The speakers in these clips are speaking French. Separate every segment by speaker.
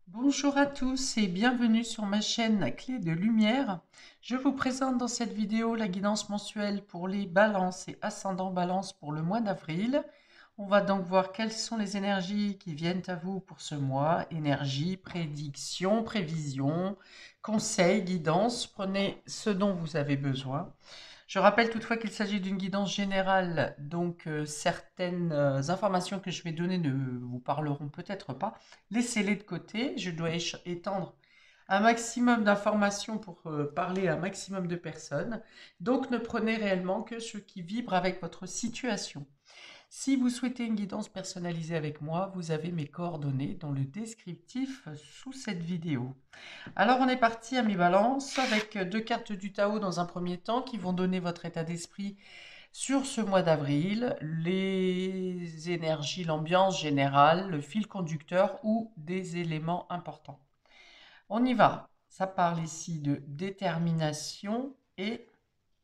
Speaker 1: Bonjour à tous et bienvenue sur ma chaîne Clé de Lumière. Je vous présente dans cette vidéo la guidance mensuelle pour les balances et ascendant balance pour le mois d'avril. On va donc voir quelles sont les énergies qui viennent à vous pour ce mois. Énergie, prédiction, prévision, conseils, guidance. Prenez ce dont vous avez besoin. Je rappelle toutefois qu'il s'agit d'une guidance générale, donc certaines informations que je vais donner ne vous parleront peut-être pas. Laissez-les de côté, je dois étendre un maximum d'informations pour parler à un maximum de personnes. Donc ne prenez réellement que ce qui vibre avec votre situation. Si vous souhaitez une guidance personnalisée avec moi, vous avez mes coordonnées dans le descriptif sous cette vidéo. Alors on est parti à mes balances avec deux cartes du Tao dans un premier temps qui vont donner votre état d'esprit sur ce mois d'avril, les énergies, l'ambiance générale, le fil conducteur ou des éléments importants. On y va. Ça parle ici de détermination et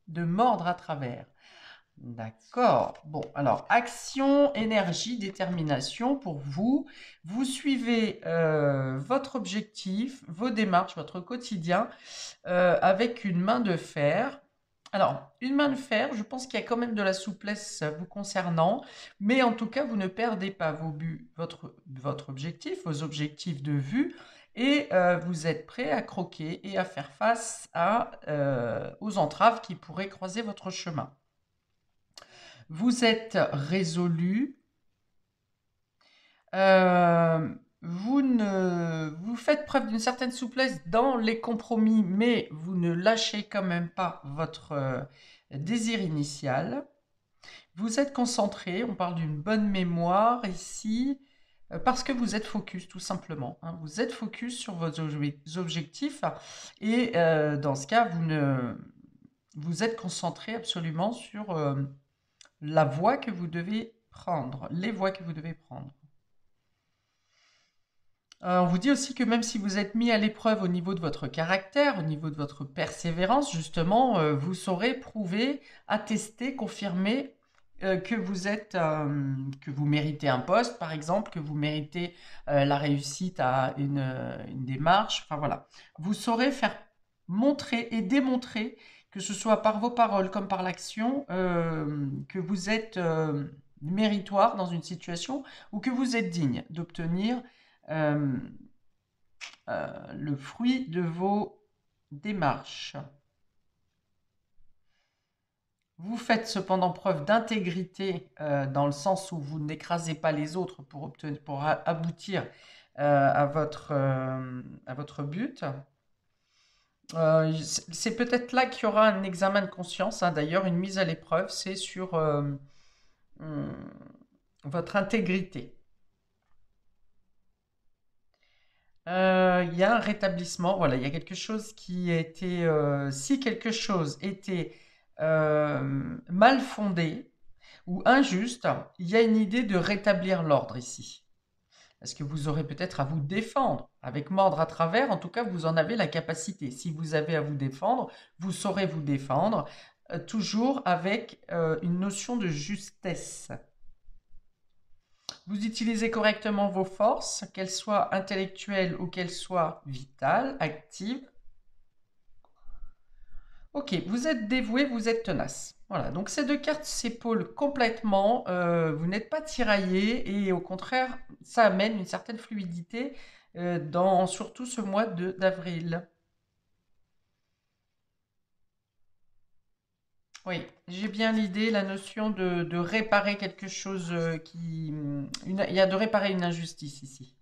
Speaker 1: de mordre à travers. D'accord. Bon, alors, action, énergie, détermination pour vous. Vous suivez votre objectif, vos démarches, votre quotidien avec une main de fer. Alors, une main de fer, je pense qu'il y a quand même de la souplesse vous concernant, mais en tout cas, vous ne perdez pas vos buts, votre objectif, vos objectifs de vue, et vous êtes prêt à croquer et à faire face aux entraves qui pourraient croiser votre chemin. Vous êtes résolu. Vous faites preuve d'une certaine souplesse dans les compromis, mais vous ne lâchez quand même pas votre désir initial. Vous êtes concentré, on parle d'une bonne mémoire ici, parce que vous êtes focus tout simplement, hein. Vous êtes focus sur vos objectifs et dans ce cas, vous êtes concentré absolument sur la voie que vous devez prendre, les voies que vous devez prendre. On vous dit aussi que même si vous êtes mis à l'épreuve au niveau de votre caractère, au niveau de votre persévérance, justement, vous saurez prouver, attester, confirmer que vous méritez un poste, par exemple, que vous méritez la réussite à une démarche. Enfin voilà, vous saurez faire montrer et démontrer, que ce soit par vos paroles comme par l'action, que vous êtes méritoire dans une situation ou que vous êtes digne d'obtenir euh, le fruit de vos démarches. Vous faites cependant preuve d'intégrité dans le sens où vous n'écrasez pas les autres pour aboutir à votre but. C'est peut-être là qu'il y aura un examen de conscience, hein. D'ailleurs, une mise à l'épreuve, c'est sur hum, votre intégrité. Il y a un rétablissement, voilà, il y a quelque chose qui a été, si quelque chose était mal fondé ou injuste, il y a une idée de rétablir l'ordre ici. Est-ce que vous aurez peut-être à vous défendre avec mordre à travers? En tout cas, vous en avez la capacité. Si vous avez à vous défendre, vous saurez vous défendre, toujours avec une notion de justesse. Vous utilisez correctement vos forces, qu'elles soient intellectuelles ou qu'elles soient vitales, actives. Ok, vous êtes dévoué, vous êtes tenace. Voilà, donc ces deux cartes s'épaulent complètement, vous n'êtes pas tiraillé et au contraire, ça amène une certaine fluidité dans surtout ce mois d'avril. Oui, j'ai bien l'idée, la notion de réparer quelque chose il y a de réparer une injustice ici.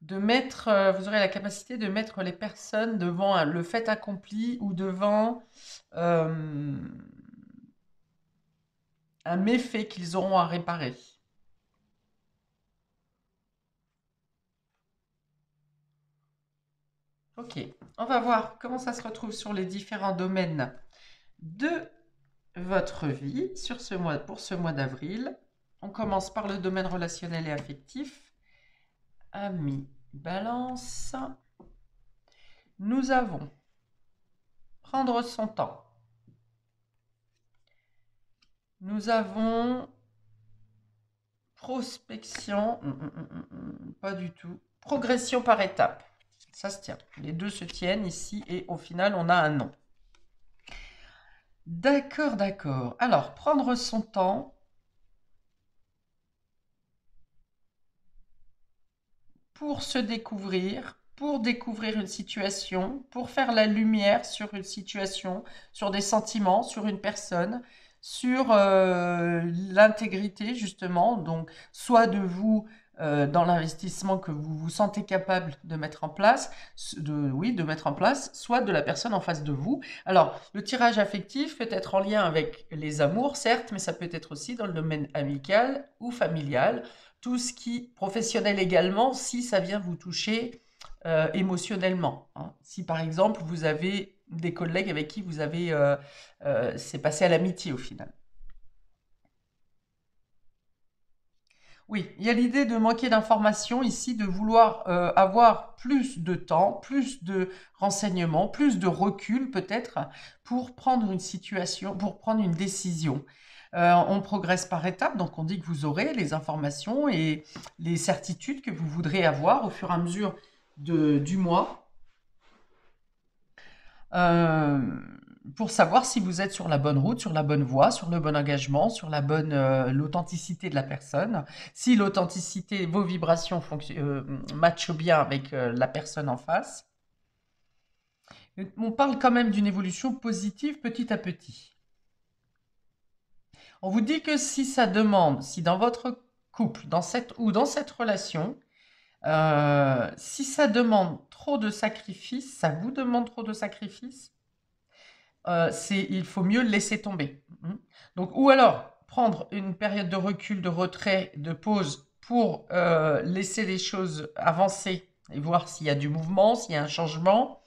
Speaker 1: Vous aurez la capacité de mettre les personnes devant le fait accompli ou devant euh, un méfait qu'ils auront à réparer. Ok, on va voir comment ça se retrouve sur les différents domaines de votre vie pour ce mois d'avril. On commence par le domaine relationnel et affectif. Amis, balance. Nous avons prendre son temps. Nous avons Prospection, pas du tout. Progression par étapes. Ça se tient. Les deux se tiennent ici et au final, on a un non. D'accord, d'accord. Alors, prendre son temps. Pour se découvrir, pour découvrir une situation, pour faire la lumière sur une situation, sur des sentiments, sur une personne, sur l'intégrité justement, donc soit de vous dans l'investissement que vous vous sentez capable de mettre en place, de mettre en place, soit de la personne en face de vous. Alors, le tirage affectif peut être en lien avec les amours, certes, mais ça peut être aussi dans le domaine amical ou familial. Tout ce qui, professionnel également, si ça vient vous toucher émotionnellement. Hein. Si par exemple, vous avez des collègues avec qui vous avez, c'est passé à l'amitié au final. Oui, il y a l'idée de manquer d'informations ici, de vouloir avoir plus de temps, plus de renseignements, plus de recul peut-être pour prendre une situation, pour prendre une décision. On progresse par étapes, donc on dit que vous aurez les informations et les certitudes que vous voudrez avoir au fur et à mesure du mois. Pour savoir si vous êtes sur la bonne route, sur la bonne voie, sur le bon engagement, sur la bonne l'authenticité de la personne. Si l'authenticité, vos vibrations matchent bien avec la personne en face. On parle quand même d'une évolution positive petit à petit. On vous dit que si ça demande, si dans votre couple, dans cette relation, si ça demande trop de sacrifices, ça vous demande trop de sacrifices, il faut mieux le laisser tomber. Donc, ou alors prendre une période de recul, de retrait, de pause pour laisser les choses avancer et voir s'il y a du mouvement, s'il y a un changement.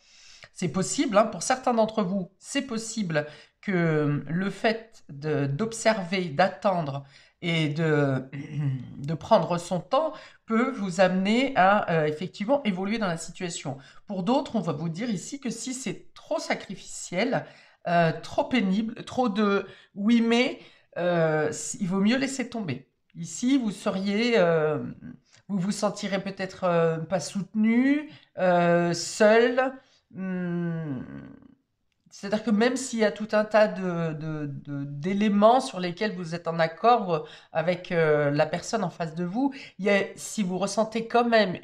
Speaker 1: C'est possible, hein, pour certains d'entre vous, c'est possible que le fait d'observer, d'attendre et de prendre son temps peut vous amener à effectivement évoluer dans la situation. Pour d'autres, on va vous dire ici que si c'est trop sacrificiel, trop pénible, trop de oui mais, il vaut mieux laisser tomber. Ici, vous seriez, vous vous sentirez peut-être pas soutenu, seul. C'est-à-dire que même s'il y a tout un tas d'éléments sur lesquels vous êtes en accord avec la personne en face de vous, si vous ressentez quand même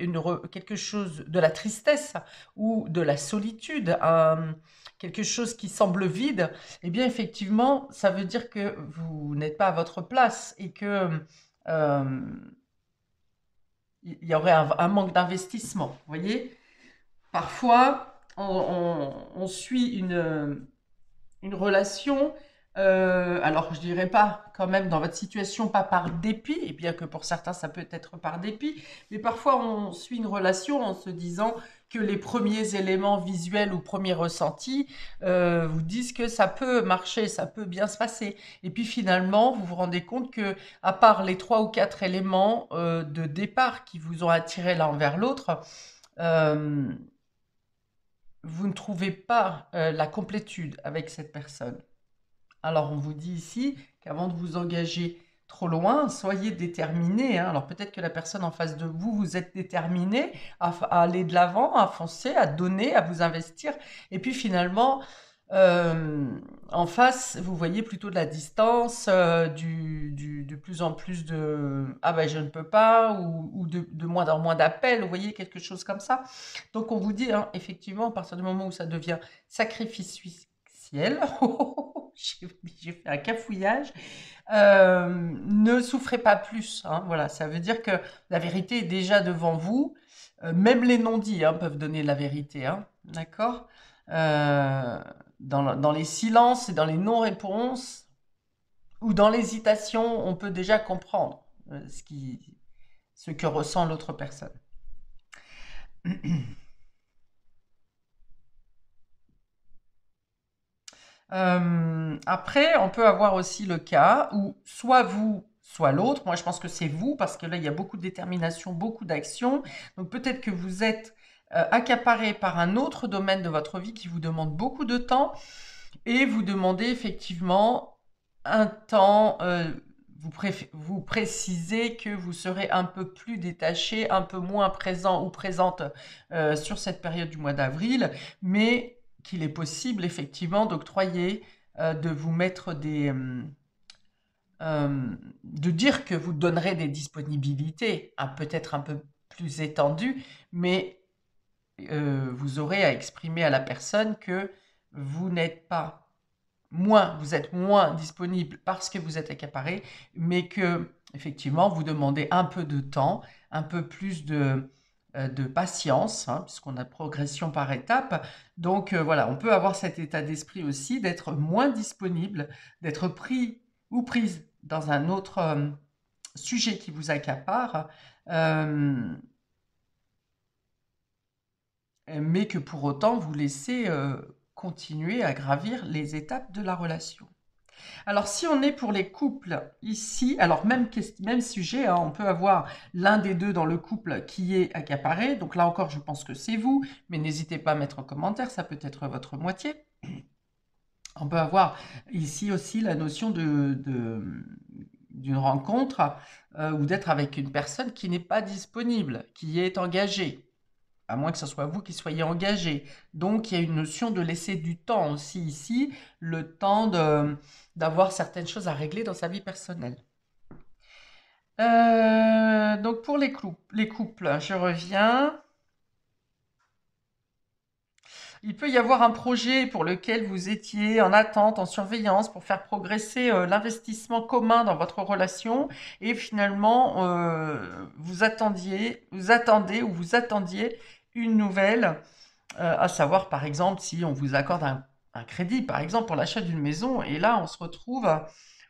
Speaker 1: quelque chose de la tristesse ou de la solitude, quelque chose qui semble vide, eh bien effectivement, ça veut dire que vous n'êtes pas à votre place et que il y aurait un manque d'investissement. Vous voyez, parfois on suit une relation, alors je dirais pas quand même dans votre situation, pas par dépit, et bien que pour certains ça peut être par dépit, mais parfois on suit une relation en se disant que les premiers éléments visuels ou premiers ressentis vous disent que ça peut marcher, ça peut bien se passer. Et puis finalement, vous vous rendez compte que, à part les 3 ou 4 éléments de départ qui vous ont attiré l'un vers l'autre, vous ne trouvez pas la complétude avec cette personne. Alors on vous dit ici qu'avant de vous engager trop loin, soyez déterminé. Hein. Alors peut-être que la personne en face de vous, vous êtes déterminé à aller de l'avant, à foncer, à donner, à vous investir. Et puis finalement, en face, vous voyez plutôt de la distance, de plus en plus de « ah ben je ne peux pas » ou de moins en moins d'appels, vous voyez, quelque chose comme ça. Donc on vous dit, hein, effectivement, à partir du moment où ça devient sacrificiel, j'ai fait un cafouillage, ne souffrez pas plus. Hein, voilà, ça veut dire que la vérité est déjà devant vous. Même les non-dits peuvent donner la vérité, hein, d'accord dans les silences et dans les non-réponses ou dans l'hésitation, on peut déjà comprendre ce que ressent l'autre personne. Après, on peut avoir aussi le cas où soit vous, soit l'autre. Moi, je pense que c'est vous parce que là, il y a beaucoup de détermination, beaucoup d'action. Donc peut-être que vous êtes accaparé par un autre domaine de votre vie qui vous demande beaucoup de temps et vous demandez effectivement un temps vous précisez que vous serez un peu plus détaché, un peu moins présent ou présente sur cette période du mois d'avril, mais qu'il est possible effectivement d'octroyer, de vous mettre de dire que vous donnerez des disponibilités, peut-être un peu plus étendues, mais vous aurez à exprimer à la personne que vous n'êtes pas vous êtes moins disponible parce que vous êtes accaparé, mais que effectivement vous demandez un peu de temps, un peu plus de patience, hein, puisqu'on a progression par étape. Donc voilà, on peut avoir cet état d'esprit aussi d'être moins disponible, d'être pris ou prise dans un autre sujet qui vous accapare, mais que pour autant vous laissez continuer à gravir les étapes de la relation. Alors, si on est pour les couples ici, alors même sujet, hein, on peut avoir l'un des deux dans le couple qui est accaparé. Donc là encore, je pense que c'est vous, mais n'hésitez pas à mettre en commentaire, ça peut être votre moitié. On peut avoir ici aussi la notion d'une rencontre ou d'être avec une personne qui n'est pas disponible, qui est engagée. À moins que ce soit vous qui soyez engagé. Donc, il y a une notion de laisser du temps aussi ici, le temps d'avoir certaines choses à régler dans sa vie personnelle. Donc, pour les couples, je reviens. Il peut y avoir un projet pour lequel vous étiez en attente, en surveillance, pour faire progresser l'investissement commun dans votre relation. Et finalement, vous attendez ou vous attendiez une nouvelle, à savoir par exemple si on vous accorde un crédit, par exemple pour l'achat d'une maison, et là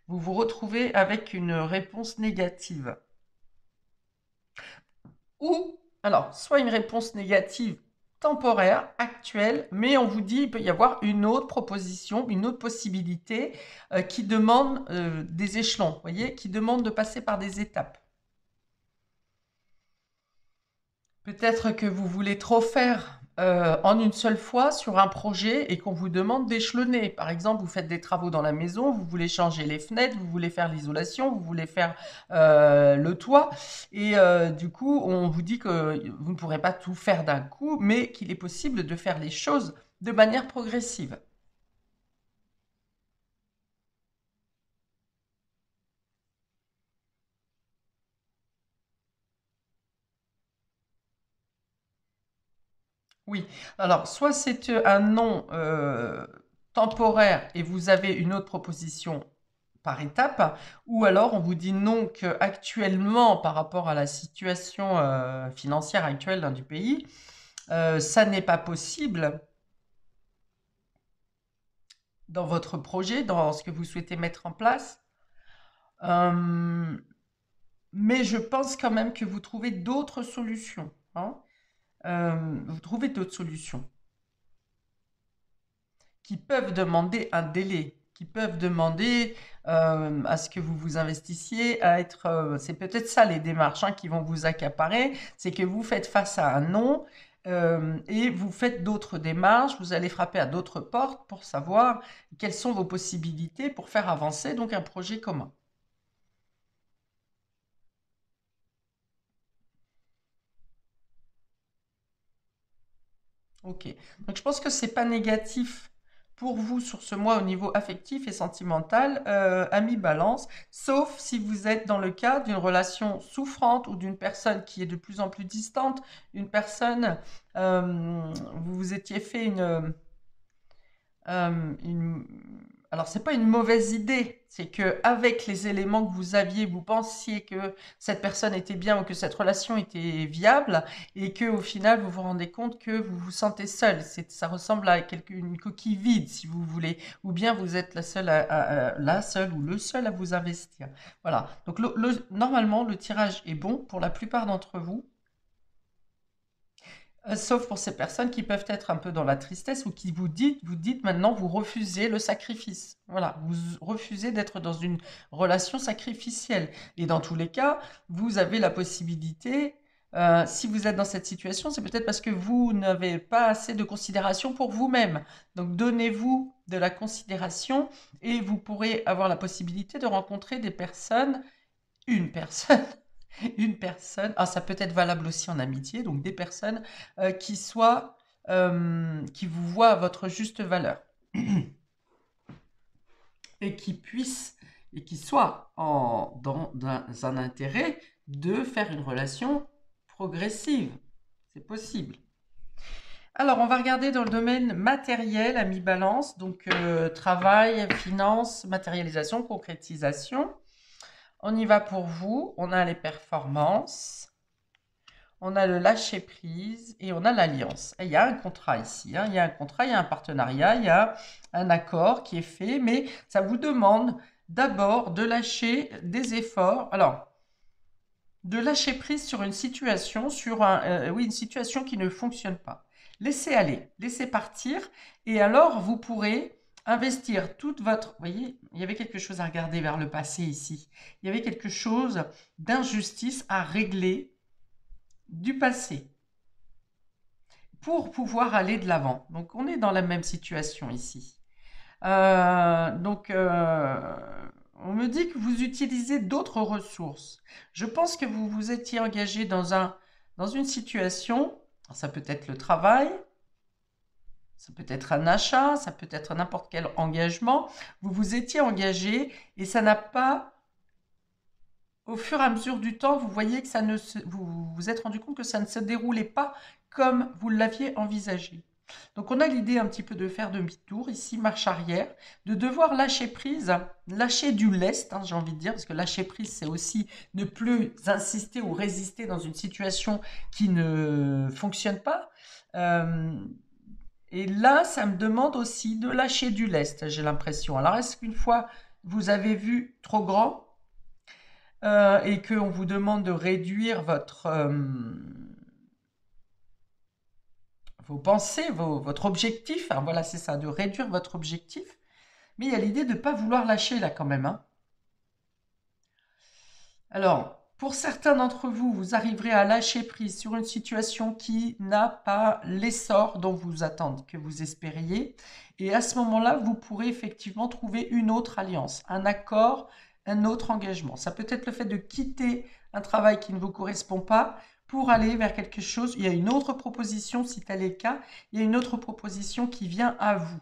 Speaker 1: vous vous retrouvez avec une réponse négative. Ou, alors, soit une réponse négative temporaire, actuelle, mais on vous dit il peut y avoir une autre proposition, une autre possibilité qui demande des échelons, vous voyez, qui demande de passer par des étapes. Peut-être que vous voulez trop faire en une seule fois sur un projet et qu'on vous demande d'échelonner. Par exemple, vous faites des travaux dans la maison, vous voulez changer les fenêtres, vous voulez faire l'isolation, vous voulez faire le toit. Et du coup, on vous dit que vous ne pourrez pas tout faire d'un coup, mais qu'il est possible de faire les choses de manière progressive. Oui, alors soit c'est un non temporaire et vous avez une autre proposition par étape, ou alors on vous dit non que actuellement par rapport à la situation financière actuelle du pays, ça n'est pas possible dans votre projet, dans ce que vous souhaitez mettre en place. Euh, mais je pense quand même que vous trouvez d'autres solutions, hein. Vous trouvez d'autres solutions qui peuvent demander un délai, qui peuvent demander à ce que vous vous investissiez, à être... c'est peut-être ça les démarches hein, qui vont vous accaparer, c'est que vous faites face à un non et vous faites d'autres démarches, vous allez frapper à d'autres portes pour savoir quelles sont vos possibilités pour faire avancer donc un projet commun. Ok, donc je pense que c'est pas négatif pour vous sur ce mois au niveau affectif et sentimental, ami Balance, sauf si vous êtes dans le cas d'une relation souffrante ou d'une personne qui est de plus en plus distante, une personne, vous vous étiez fait une... Alors, c'est pas une mauvaise idée, c'est que avec les éléments que vous aviez, vous pensiez que cette personne était bien ou que cette relation était viable, et que au final, vous vous rendez compte que vous vous sentez seul. Ça ressemble à une coquille vide, si vous voulez, ou bien vous êtes la seule, la seule ou le seul à vous investir. Voilà. Donc, normalement, le tirage est bon pour la plupart d'entre vous. Sauf pour ces personnes qui peuvent être un peu dans la tristesse ou qui vous dites maintenant, vous refusez le sacrifice. Voilà, vous refusez d'être dans une relation sacrificielle. Et dans tous les cas, vous avez la possibilité Si vous êtes dans cette situation, c'est peut-être parce que vous n'avez pas assez de considération pour vous-même. Donc donnez-vous de la considération et vous pourrez avoir la possibilité de rencontrer des personnes, une personne, une personne, ah, ça peut être valable aussi en amitié, donc des personnes qui vous voient à votre juste valeur et qui soient dans un intérêt de faire une relation progressive. C'est possible. Alors, on va regarder dans le domaine matériel, ami Balance, donc travail, finance, matérialisation, concrétisation. On y va pour vous. On a les performances, on a le lâcher-prise et on a l'alliance. Il y a un contrat ici, hein. Il y a un contrat, il y a un partenariat, il y a un accord qui est fait, mais ça vous demande d'abord de lâcher des efforts. Alors, de lâcher prise sur une situation, une situation qui ne fonctionne pas. Laissez aller, laissez partir, et alors vous pourrez investir toute votre... Vous voyez, il y avait quelque chose à regarder vers le passé ici. Il y avait quelque chose d'injustice à régler du passé pour pouvoir aller de l'avant. Donc on est dans la même situation ici. On me dit que vous utilisez d'autres ressources. Je pense que vous vous étiez engagé dans une situation, ça peut être le travail, ça peut être un achat, ça peut être n'importe quel engagement. Vous vous étiez engagé et ça n'a pas, au fur et à mesure du temps, vous voyez que vous vous êtes rendu compte que ça ne se déroulait pas comme vous l'aviez envisagé. Donc on a l'idée un petit peu de faire demi-tour, ici marche arrière, de devoir lâcher prise, lâcher du lest, hein, j'ai envie de dire, parce que lâcher prise c'est aussi ne plus insister ou résister dans une situation qui ne fonctionne pas. Et là, ça me demande aussi de lâcher du lest, j'ai l'impression. Alors est-ce qu'une fois vous avez vu trop grand et qu'on vous demande de réduire vos pensées, votre objectif, hein, voilà, c'est ça, de réduire votre objectif. Mais il y a l'idée de ne pas vouloir lâcher là quand même, hein. Alors, pour certains d'entre vous, vous arriverez à lâcher prise sur une situation qui n'a pas l'essor dont vous attendez, que vous espériez. Et à ce moment-là, vous pourrez effectivement trouver une autre alliance, un accord, un autre engagement. Ça peut être le fait de quitter un travail qui ne vous correspond pas pour aller vers quelque chose. Il y a une autre proposition, si tel est le cas, il y a une autre proposition qui vient à vous.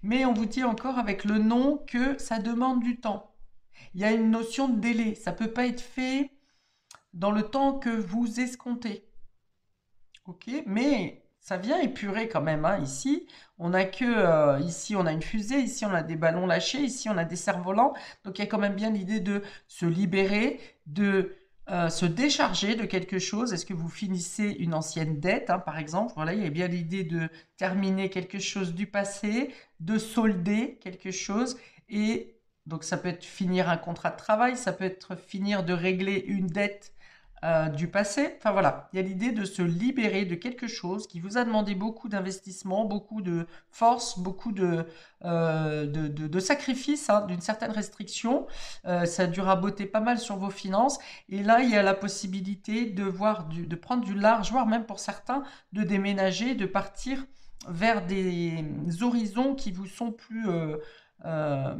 Speaker 1: Mais on vous dit encore avec le non que ça demande du temps. Il y a une notion de délai. Ça ne peut pas être fait dans le temps que vous escomptez. Ok, mais ça vient épurer quand même, hein. Ici, ici on a une fusée, ici on a des ballons lâchés, ici on a des cerfs-volants. Donc il y a quand même bien l'idée de se libérer, de se décharger de quelque chose. Est-ce que vous finissez une ancienne dette, hein, par exemple? Voilà, il y a bien l'idée de terminer quelque chose du passé, de solder quelque chose. Et donc ça peut être finir un contrat de travail, ça peut être finir de régler une dette du passé. Enfin voilà, il y a l'idée de se libérer de quelque chose qui vous a demandé beaucoup d'investissement, beaucoup de force, beaucoup de sacrifices, hein, d'une certaine restriction. Ça a dû raboter pas mal sur vos finances. Et là, il y a la possibilité de prendre du large, voire même pour certains, de déménager, de partir vers des horizons qui vous sont plus... ah,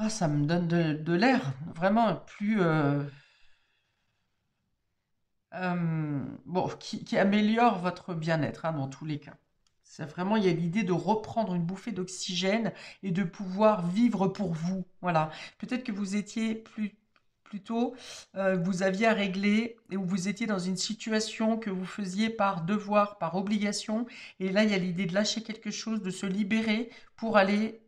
Speaker 1: ça me donne de l'air, vraiment plus... bon, qui améliore votre bien-être, hein, dans tous les cas. C'est vraiment, il y a l'idée de reprendre une bouffée d'oxygène et de pouvoir vivre pour vous. Voilà. Peut-être que vous étiez plutôt, vous aviez à régler et où vous étiez dans une situation que vous faisiez par devoir, par obligation. Et là, il y a l'idée de lâcher quelque chose, de se libérer pour aller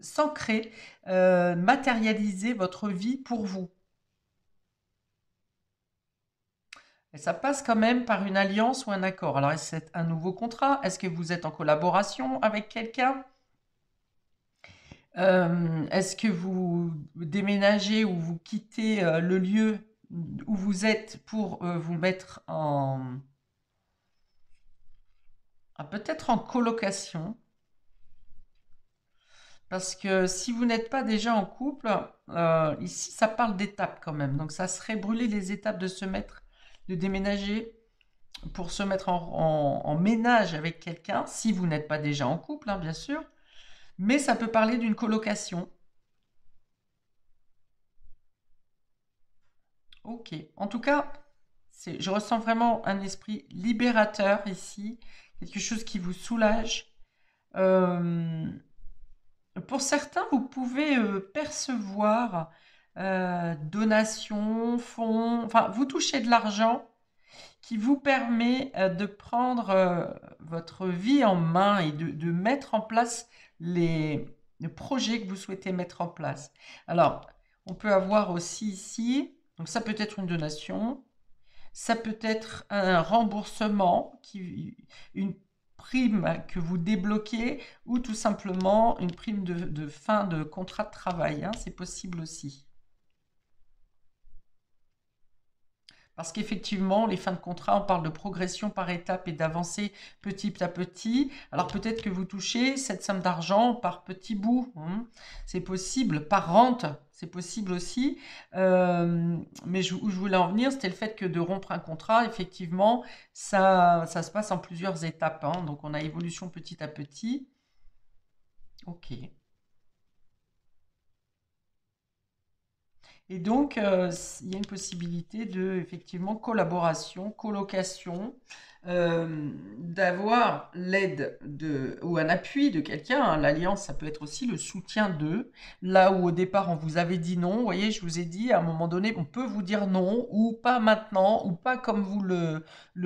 Speaker 1: s'ancrer, matérialiser votre vie pour vous. Et ça passe quand même par une alliance ou un accord. Alors, est-ce que c'est un nouveau contrat? Est-ce que vous êtes en collaboration avec quelqu'un? Est-ce que vous déménagez ou vous quittez le lieu où vous êtes pour vous mettre peut-être en colocation? Parce que si vous n'êtes pas déjà en couple, ici, ça parle d'étapes quand même. Donc, ça serait brûler les étapes de se mettre, de déménager pour se mettre en ménage avec quelqu'un, si vous n'êtes pas déjà en couple, hein, bien sûr. Mais ça peut parler d'une colocation. Ok. En tout cas, je ressens vraiment un esprit libérateur ici, quelque chose qui vous soulage. Euh, pour certains, vous pouvez percevoir donations, fonds, enfin, vous touchez de l'argent qui vous permet de prendre votre vie en main et de mettre en place les projets que vous souhaitez mettre en place. Alors, on peut avoir aussi ici, donc ça peut être une donation, ça peut être un remboursement, une prime que vous débloquez ou tout simplement une prime de fin de contrat de travail, hein, c'est possible aussi. Parce qu'effectivement, les fins de contrat, on parle de progression par étape et d'avancer petit à petit. Alors peut-être que vous touchez cette somme d'argent par petits bouts, hein. C'est possible, par rente, c'est possible aussi. Mais où je voulais en venir, c'était le fait que de rompre un contrat, effectivement, ça se passe en plusieurs étapes, hein. Donc on a évolution petit à petit. Ok. Et donc, il y a une possibilité de, effectivement, collaboration, colocation, d'avoir l'aide ou un appui de quelqu'un, hein. L'alliance, ça peut être aussi le soutien d'eux. Là où au départ, on vous avait dit non, vous voyez, je vous ai dit, à un moment donné, on peut vous dire non, ou pas maintenant, ou pas comme vous le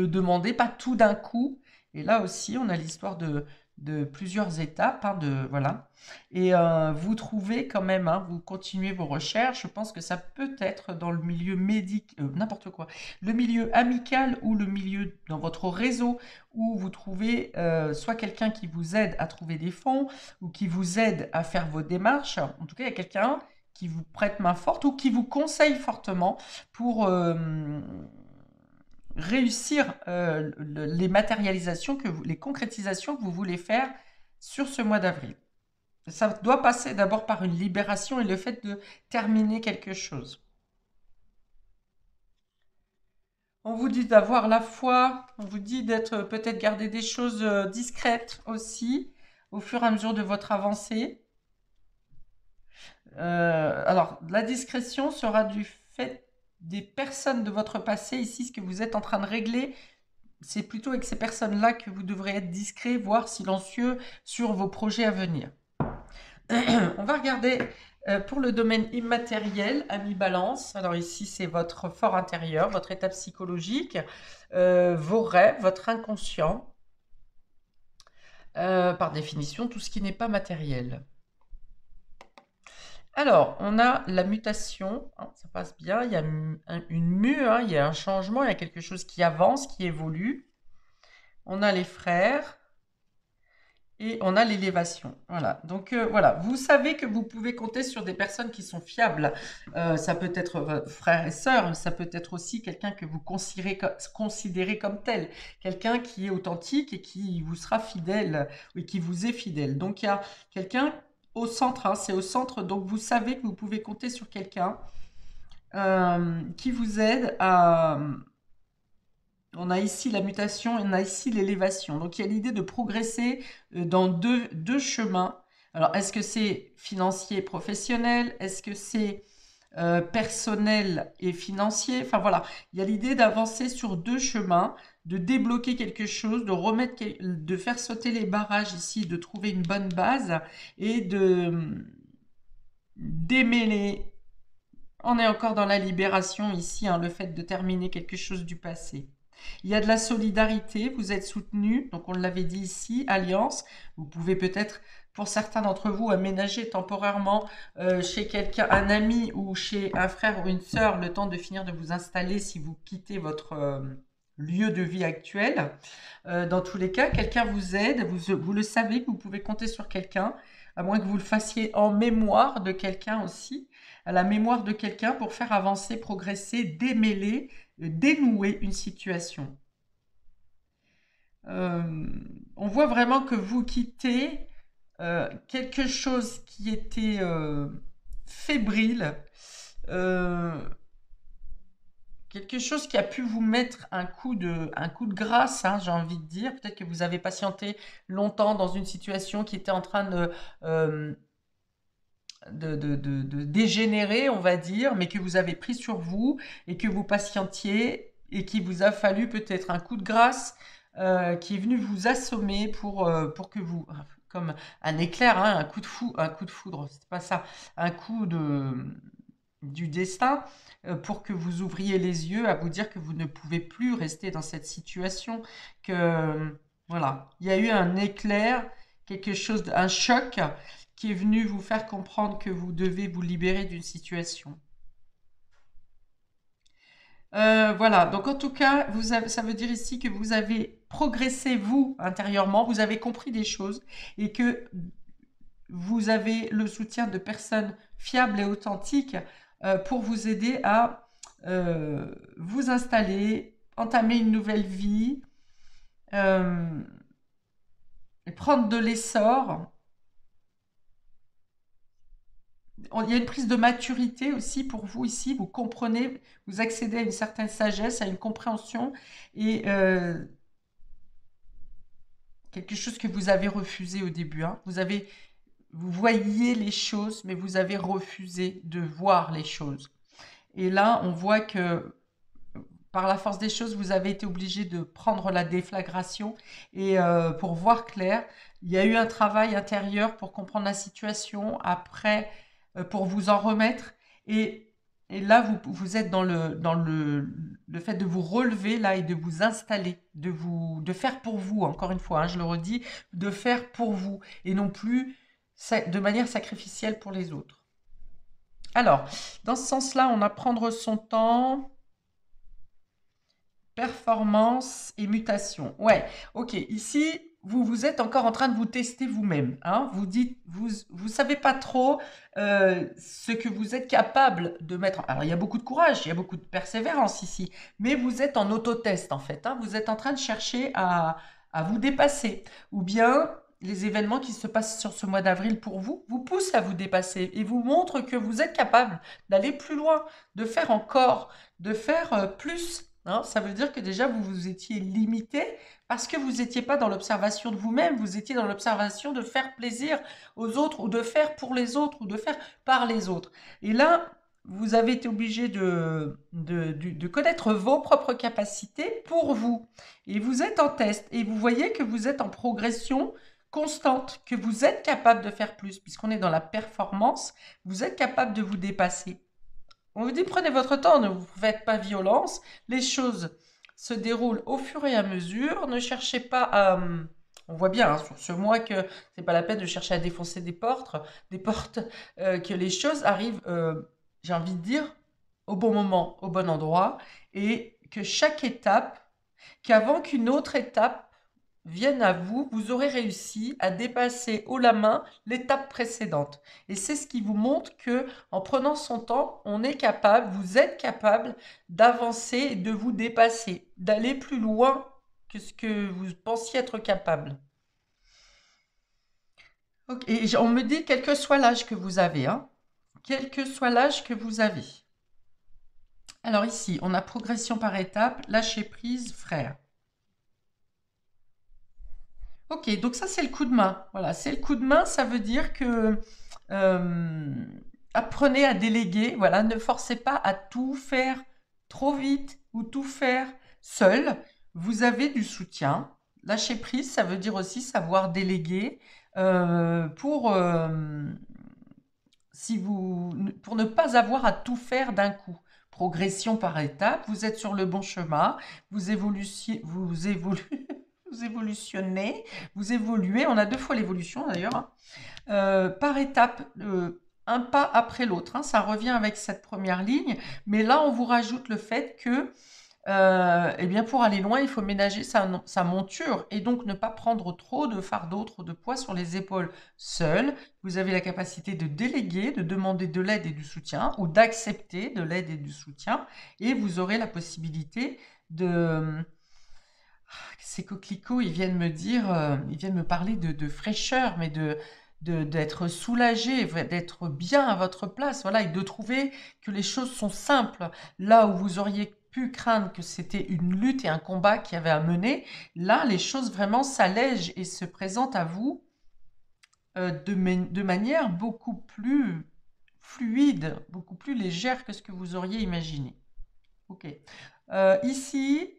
Speaker 1: demandez, pas tout d'un coup. Et là aussi, on a l'histoire de plusieurs étapes, hein, voilà. Et vous trouvez quand même, hein, vous continuez vos recherches, je pense que ça peut être dans le milieu n'importe quoi, le milieu amical ou le milieu dans votre réseau où vous trouvez soit quelqu'un qui vous aide à trouver des fonds ou qui vous aide à faire vos démarches. En tout cas, il y a quelqu'un qui vous prête main forte ou qui vous conseille fortement pour réussir les matérialisations, les concrétisations que vous voulez faire sur ce mois d'avril. Ça doit passer d'abord par une libération et le fait de terminer quelque chose. On vous dit d'avoir la foi, on vous dit d'être peut-être garder des choses discrètes aussi au fur et à mesure de votre avancée. Alors, la discrétion sera du fait des personnes de votre passé. Ici, ce que vous êtes en train de régler, c'est plutôt avec ces personnes-là que vous devrez être discret, voire silencieux sur vos projets à venir. On va regarder pour le domaine immatériel, ami Balance. Alors ici, c'est votre fort intérieur, votre état psychologique, vos rêves, votre inconscient. Par définition, tout ce qui n'est pas matériel. Alors, on a la mutation, hein, ça passe bien, il y a une mue, hein, il y a un changement, il y a quelque chose qui avance, qui évolue. On a les frères. Et on a l'élévation. Voilà. Donc voilà, vous savez que vous pouvez compter sur des personnes qui sont fiables. Ça peut être votre frère et sœur, ça peut être aussi quelqu'un que vous considérez comme tel. Quelqu'un qui est authentique et qui vous sera fidèle, et qui vous est fidèle. Donc il y a quelqu'un au centre, hein, c'est au centre, donc vous savez que vous pouvez compter sur quelqu'un qui vous aide à... On a ici la mutation et on a ici l'élévation. Donc il y a l'idée de progresser dans deux chemins. Alors est-ce que c'est financier et professionnel? Est-ce que c'est personnel et financier? Enfin voilà, il y a l'idée d'avancer sur deux chemins, de débloquer quelque chose, de faire sauter les barrages ici, de trouver une bonne base et de démêler. On est encore dans la libération ici, hein, le fait de terminer quelque chose du passé. Il y a de la solidarité, vous êtes soutenu, donc on l'avait dit ici, alliance. Vous pouvez peut-être, pour certains d'entre vous, aménager temporairement chez quelqu'un, un ami ou chez un frère ou une sœur, le temps de finir de vous installer si vous quittez votre lieu de vie actuel. Dans tous les cas, quelqu'un vous aide, vous le savez que vous pouvez compter sur quelqu'un, à moins que vous le fassiez en mémoire de quelqu'un aussi, à la mémoire de quelqu'un pour faire avancer, progresser, démêler, dénouer une situation. On voit vraiment que vous quittez quelque chose qui était fébrile, euh, quelque chose qui a pu vous mettre un coup de grâce, hein, j'ai envie de dire. Peut-être que vous avez patienté longtemps dans une situation qui était en train euh, de dégénérer, on va dire, mais que vous avez pris sur vous et que vous patientiez et qu'il vous a fallu peut-être un coup de grâce qui est venu vous assommer pour que vous, comme un éclair, hein, un coup de foudre, c'est pas ça, un coup du destin pour que vous ouvriez les yeux à vous dire que vous ne pouvez plus rester dans cette situation, que voilà, il y a eu un éclair, quelque chose, un choc qui est venu vous faire comprendre que vous devez vous libérer d'une situation. Voilà, donc en tout cas, ça veut dire ici que vous avez progressé, vous, intérieurement, vous avez compris des choses et que vous avez le soutien de personnes fiables et authentiques pour vous aider à vous installer, entamer une nouvelle vie, euh, prendre de l'essor. Il y a une prise de maturité aussi pour vous ici. Vous comprenez, vous accédez à une certaine sagesse, à une compréhension et quelque chose que vous avez refusé au début. Hein. Vous voyiez les choses, mais vous avez refusé de voir les choses. Et là, on voit que par la force des choses, vous avez été obligé de prendre la déflagration et pour voir clair, il y a eu un travail intérieur pour comprendre la situation, après pour vous en remettre et, et là vous êtes le fait de vous relever là et de vous installer, de faire pour vous, encore une fois, hein, je le redis, de faire pour vous et non plus de manière sacrificielle pour les autres. Alors, dans ce sens-là, on a prendre son temps. Performance et mutation. Ouais, ok. Ici, vous êtes encore en train de vous tester vous-même. Hein. Vous dites, vous savez pas trop ce que vous êtes capable de mettre. Alors, il y a beaucoup de courage, il y a beaucoup de persévérance ici, mais vous êtes en autotest en fait. Hein. Vous êtes en train de chercher à vous dépasser. Ou bien les événements qui se passent sur ce mois d'avril pour vous vous poussent à vous dépasser et vous montrent que vous êtes capable d'aller plus loin, de faire encore, de faire plus. Hein, ça veut dire que déjà vous vous étiez limité parce que vous n'étiez pas dans l'observation de vous-même, vous étiez dans l'observation de faire plaisir aux autres ou de faire pour les autres ou de faire par les autres. Et là, vous avez été obligé de connaître vos propres capacités pour vous. Et vous êtes en test et vous voyez que vous êtes en progression constante, que vous êtes capable de faire plus, puisqu'on est dans la performance, vous êtes capable de vous dépasser. On vous dit prenez votre temps, ne vous faites pas violence, les choses se déroulent au fur et à mesure, ne cherchez pas à... On voit bien hein, sur ce mois que c'est pas la peine de chercher à défoncer des portes que les choses arrivent, j'ai envie de dire, au bon moment, au bon endroit, et que chaque étape, qu'avant qu'une autre étape vienne à vous, vous aurez réussi à dépasser haut la main l'étape précédente. Et c'est ce qui vous montre que, en prenant son temps, on est capable, vous êtes capable d'avancer et de vous dépasser, d'aller plus loin que ce que vous pensiez être capable. Ok. Et on me dit quel que soit l'âge que vous avez, hein, quel que soit l'âge que vous avez. Alors ici, on a progression par étape, lâcher prise, frère. Ok, donc ça c'est le coup de main. Voilà, c'est le coup de main, ça veut dire que euh, apprenez à déléguer. Voilà, ne forcez pas à tout faire trop vite ou tout faire seul. Vous avez du soutien. Lâcher prise, ça veut dire aussi savoir déléguer pour ne pas avoir à tout faire d'un coup. Progression par étapes, vous êtes sur le bon chemin, vous évolutionnez, vous évoluez, on a deux fois l'évolution d'ailleurs, hein. Par étape, un pas après l'autre, hein, ça revient avec cette première ligne, mais là on vous rajoute le fait que eh bien pour aller loin, il faut ménager sa monture et donc ne pas prendre trop de fardeau, trop de poids sur les épaules seul. Vous avez la capacité de déléguer, de demander de l'aide et du soutien ou d'accepter de l'aide et du soutien et vous aurez la possibilité de... Ces coquelicots, ils viennent me dire, ils viennent me parler de fraîcheur, mais d'être soulagé, d'être bien à votre place, voilà, et de trouver que les choses sont simples. Là où vous auriez pu craindre que c'était une lutte et un combat qu'il y avait à mener, là, les choses vraiment s'allègent et se présentent à vous de manière beaucoup plus fluide, beaucoup plus légère que ce que vous auriez imaginé. Ok. Ici,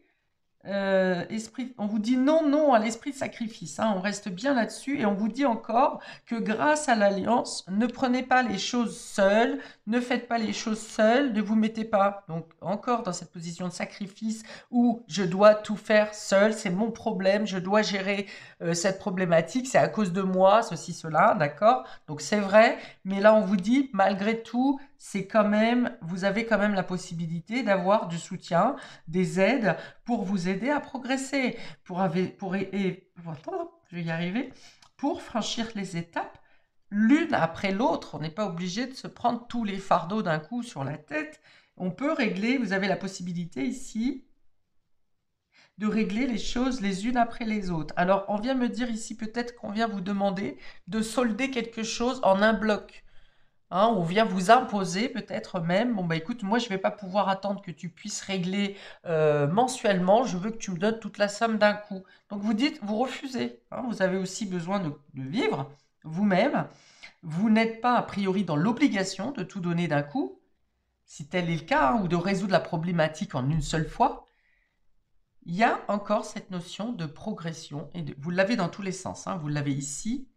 Speaker 1: on vous dit non, non à l'esprit de sacrifice, hein, on reste bien là-dessus et on vous dit encore que grâce à l'alliance, ne prenez pas les choses seules, ne faites pas les choses seules, ne vous mettez pas donc encore dans cette position de sacrifice où je dois tout faire seul, c'est mon problème, je dois gérer cette problématique, c'est à cause de moi, ceci, cela, d'accord? Donc c'est vrai, mais là on vous dit malgré tout, c'est quand même, vous avez quand même la possibilité d'avoir du soutien, des aides pour vous aider à progresser, je vais y arriver, pour franchir les étapes l'une après l'autre. On n'est pas obligé de se prendre tous les fardeaux d'un coup sur la tête. On peut régler, vous avez la possibilité ici de régler les choses les unes après les autres. Alors, on vient me dire ici, peut-être qu'on vient vous demander de solder quelque chose en un bloc. Hein, on vient vous imposer peut-être même, bon bah écoute, moi je ne vais pas pouvoir attendre que tu puisses régler mensuellement, je veux que tu me donnes toute la somme d'un coup. Donc vous dites, vous refusez, hein, vous avez aussi besoin de vivre vous-même, vous n'êtes pas a priori dans l'obligation de tout donner d'un coup, si tel est le cas, hein, ou de résoudre la problématique en une seule fois. Il y a encore cette notion de progression, et vous l'avez dans tous les sens, hein, vous l'avez ici,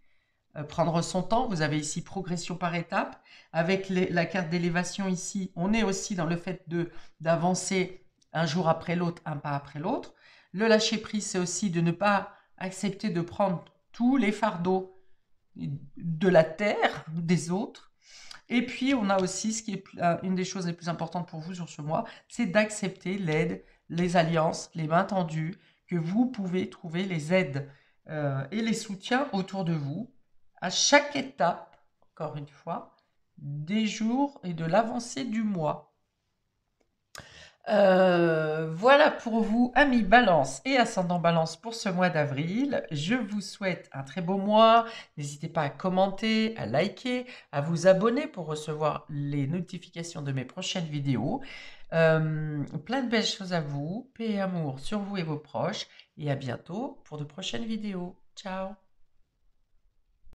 Speaker 1: prendre son temps. Vous avez ici progression par étape. Avec la carte d'élévation ici, on est aussi dans le fait d'avancer un jour après l'autre, un pas après l'autre. Le lâcher prise, c'est aussi de ne pas accepter de prendre tous les fardeaux de la terre, des autres. Et puis, on a aussi, ce qui est une des choses les plus importantes pour vous sur ce mois, c'est d'accepter l'aide, les alliances, les mains tendues, que vous pouvez trouver les aides et les soutiens autour de vous à chaque étape, encore une fois, des jours et de l'avancée du mois. Voilà pour vous, amis Balance et ascendant Balance pour ce mois d'avril. Je vous souhaite un très beau mois. N'hésitez pas à commenter, à liker, à vous abonner pour recevoir les notifications de mes prochaines vidéos. Plein de belles choses à vous, paix et amour sur vous et vos proches. Et à bientôt pour de prochaines vidéos. Ciao!